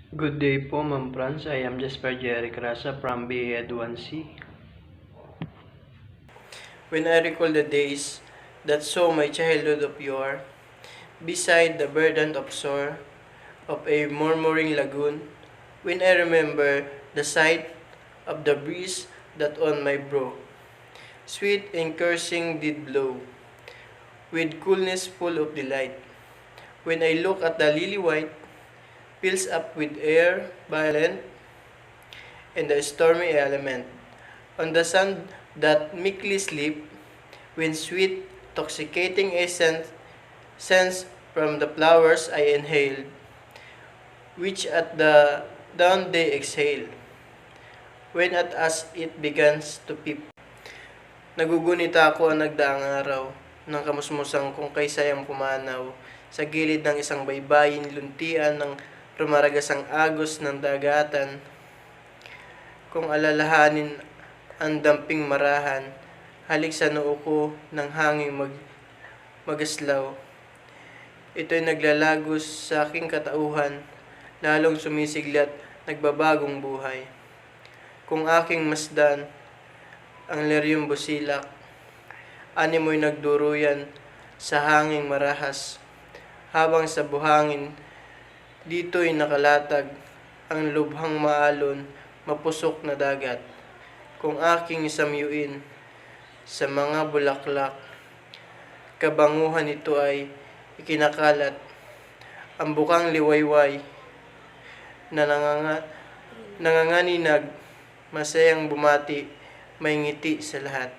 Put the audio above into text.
Good day po, Ma'am Franz. I am Jasper Jerry Crasa from BEd 1C. When I recall the days that saw my childhood of yore, beside the verdant of shore of a murmuring lagoon, when I remember the sight of the breeze that on my brow, sweet and cursing did blow, with coolness full of delight, when I look at the lily white, fills up with air violent, and the stormy element, on the sun that meekly sleep, when sweet, toxicating essence scents from the flowers I inhaled, which at the dawn they exhale, when at us it begins to peep. Nagugunita ako ang nagdaang araw, ng kamusmusang kung kay sayang pumanaw, sa gilid ng isang baybayin luntian ng rumaragasang agos ng dagatan, kung alalahanin ang damping marahan, halik sa noo ko ng hanging magaslaw. Ito'y naglalagos sa aking katauhan, lalong sumisiglat, nagbabagong buhay. Kung aking masdan, ang liryong busilak, animoy nagduruyan sa hanging marahas, habang sa buhangin, dito'y nakalatag ang lubhang maalon, mapusok na dagat. Kung aking samyuin sa mga bulaklak, kabanguhan ito ay ikinakalat, ang bukang liwayway na nanganganinag, masayang bumati, may ngiti sa lahat.